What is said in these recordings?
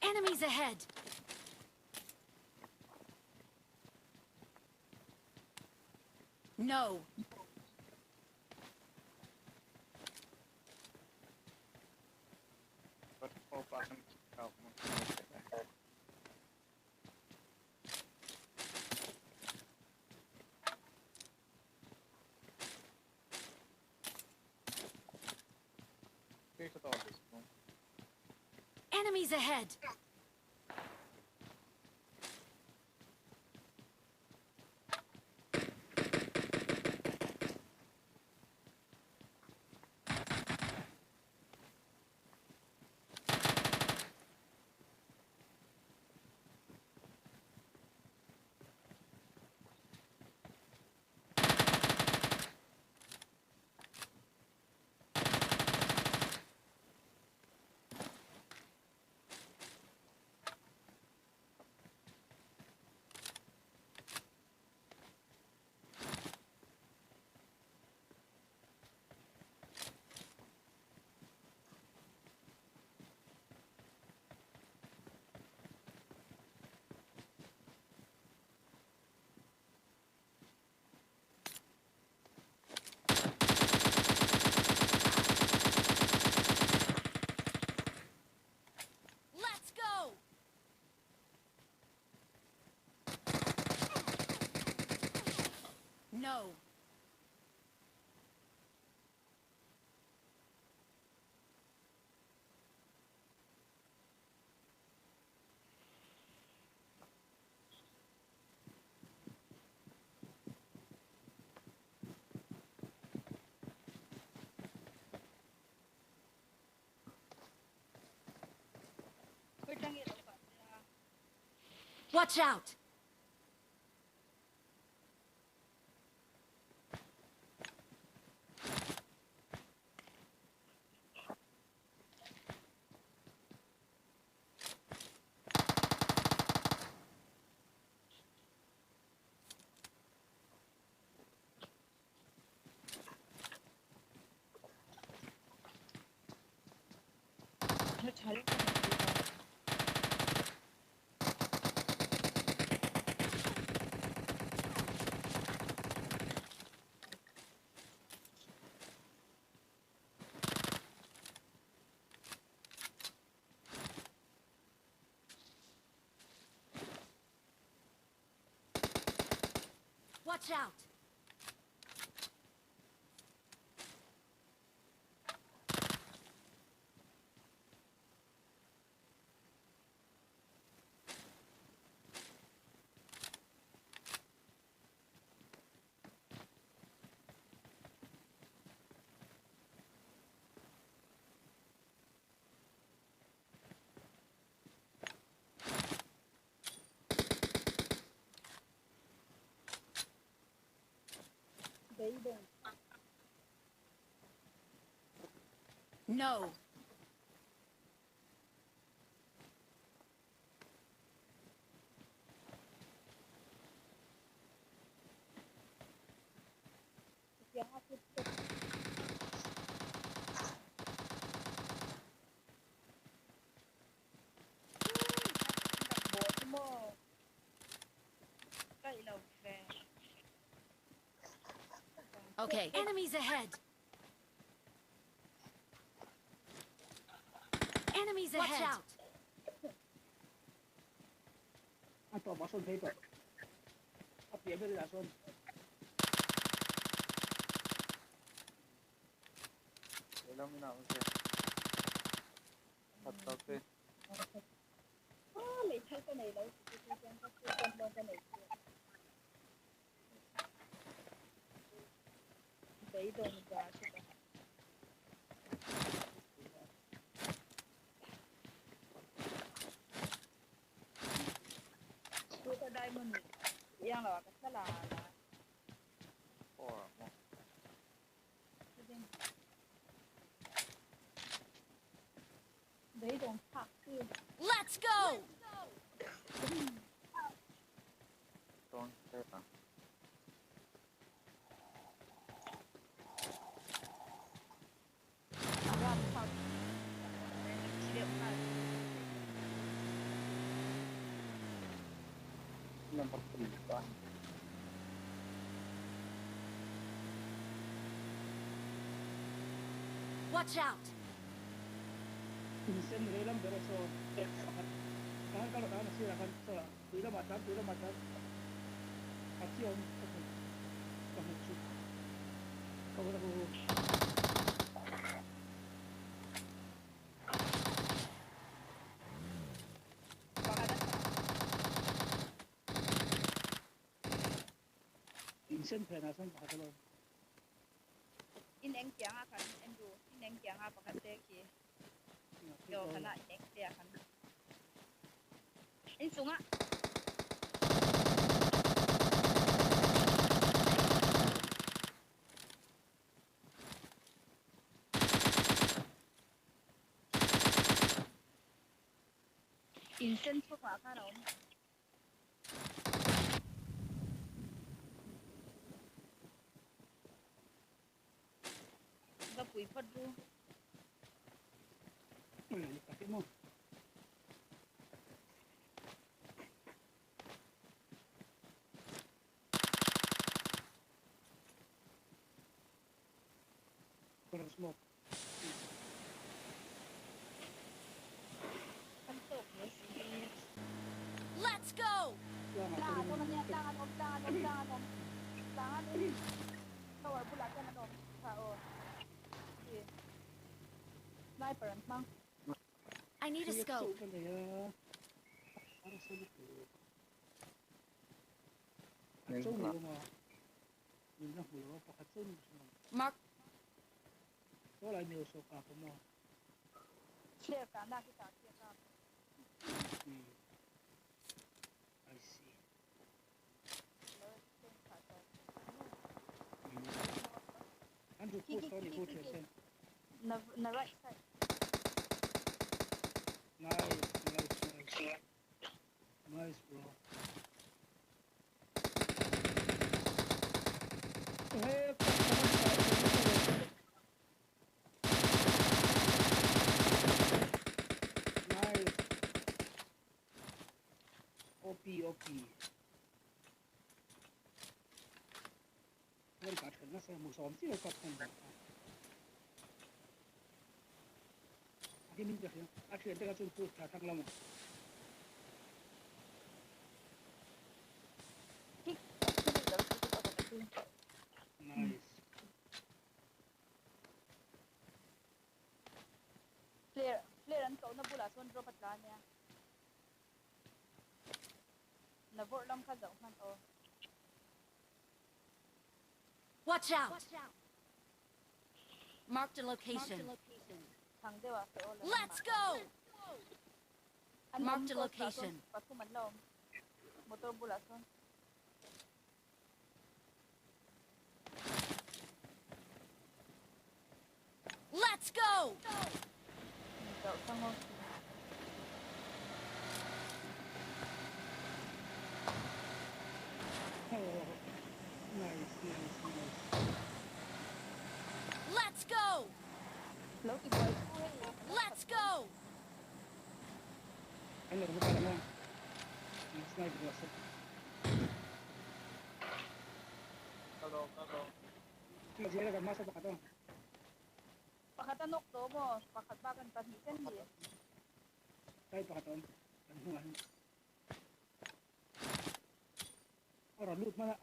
Enemies ahead! No! Enemies ahead! Let's go! No. Watch out! Watch out! No. Okay, enemies ahead. Enemies ahead. Watch out. Atau masuk paper. Apa ya beri langsung. Alam mo na ako sir. Hot dog eh. May thal ka na ilaw. Kasi siyang kasi đấy đồ mình vào chứ cả tôi có đây mình yang là cái là โอ้โห đấy đồ thật chứ Let's go! ตรงเต้ปะ làm thật liệu này นั่นปักปีกก่อน Watch out! อินเซนเลยลำเดรโซการkalau dah masih akan salah tidak macam kacau kamu cuk kau tahu insen penasan pakai in anh chàng à khăn emดูin anh chàng à bạc tê kì đồ khăn lại anh tê khăn in xuống á in sen xuống hỏa khá đâu gặp quỷ phật luôn pakai mau kurang smoke khăn sộp nữa Let's go! Jangan om, jangan om. Kau harus pulang jangan om. Kau. Sniper bang. I need a scope. Mark. Clear kan dah kita clear kan. I see. Andrew, go to your Na right side. Nice, bro. Nice. OP. Well, cut करना sir मुझे on C cut करना आगे नहीं देखिए आगे ऐसे का चुन पूछ था थक लगा Kick. nice Clear an kau na bula son drop at lan ya. Na vor lam kha dau man o. Watch out! Marked a location. Thang dewa se o. Let's go! Marked a location. Patu man law. Motor bula son. Let's go! Dau thang o. oh nice Let's go! Lo ki boy. Let's go! ano ba pala mo sniper ko sa กระโดด masira ka masa pa ka to Pakatanok to mo. Pakatbagan pa ni sen di. kahit pa ka to ano ora loot mana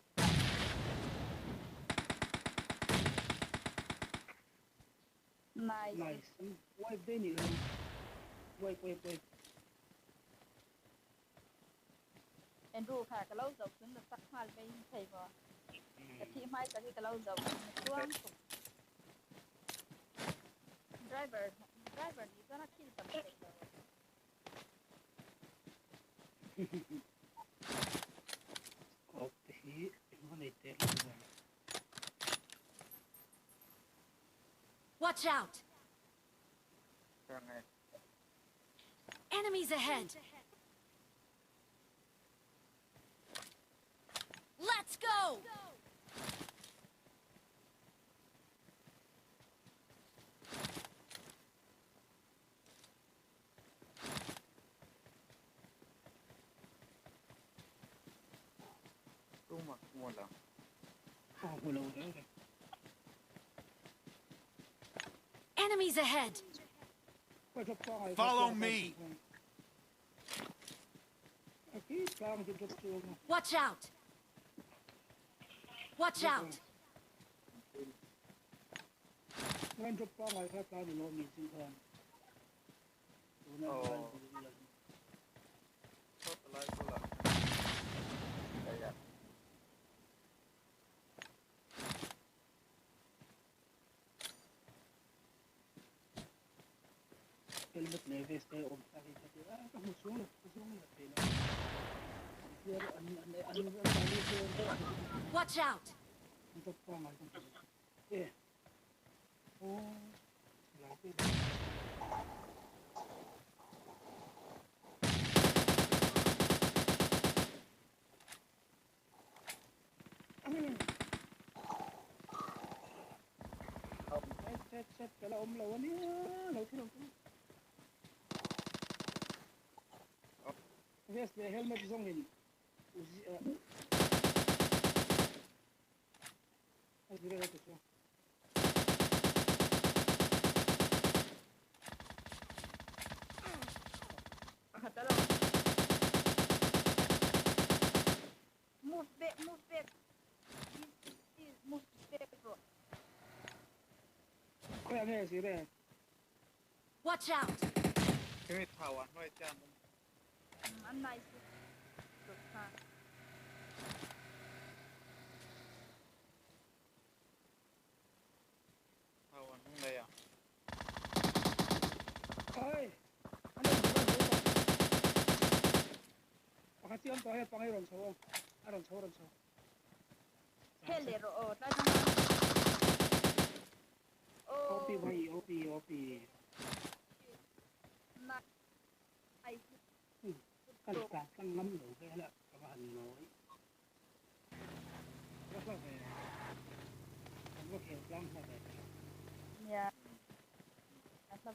Nice. wipe din ni wipe Andrew ค่ะก็เราจบถึงสักพันไปใช่ป่ะ Kati mai kati kalau daw tuang ko. Driver ni gonna kill something. Okay, mana itu? Watch out! เครื่องไง Enemies ahead! Let's go! ตู้หมดหมดเหรอ Oh, hello there. Enemies ahead! Follow me. Okay, come to the store. Watch out! Watch out! งั้นจะป้องไว้ครับการดูโลมีสิ่งของดูนะ โทษอะไรกูล่ะไอ้ยะ helmet med väst är om jag vet inte vad kan så det ser Watch out! inte på mig oh set kalau om lawan ni lawan tu yes the helmet is on him Azira itu so Hatalo. Move back. This move back bro. kau yang ni Azira Watch out! ที่มีถาวันไว้จ้ามึง An nice. Ha. ถาวันมึงเลยอ่ะ Ay, makasih om kau pangai ron sawo, ron sawo. Helero oh, ta jang. Opi Oh, bhai, opi. nice. Kan lắm rồi cái là các bạn nói. Rất là về, không có hiểu lắm là về. Yeah. That's a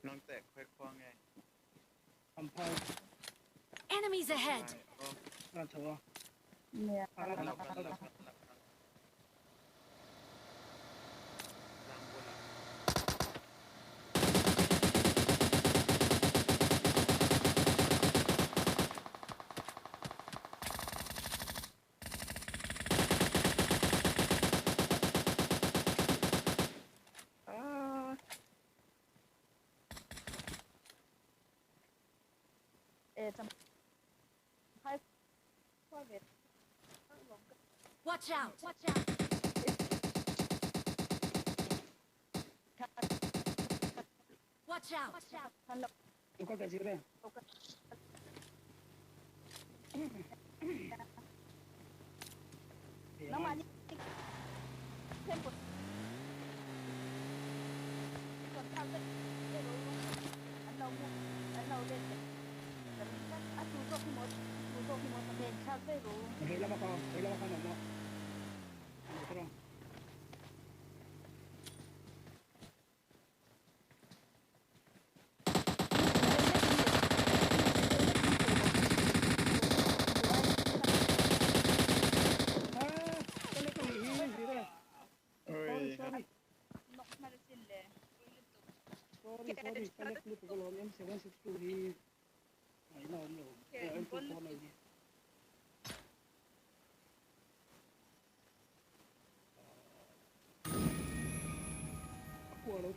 น้องแตกค่อยคว้างไง Sampai Enemies ahead! โอ้ ron sawo. yeah. หลับหลับหลับหลับหลับหลับล้างบนหลับ It's high private. Watch out! Watch out! Watch out! Hello. Kau kat Azira. Nama ni tempo. Còn sao vậy? Để rồi. Anh đâu lên. Anh chú cho khi một bên sao vậy rồi. Hela makau nama. Terus. Kau lepas ni Azira. เฮ้ย Sorry. Nok medicine le. Sorry, saya klip kalau M762 ni. Ini om lo. M4 lagi. Aku ada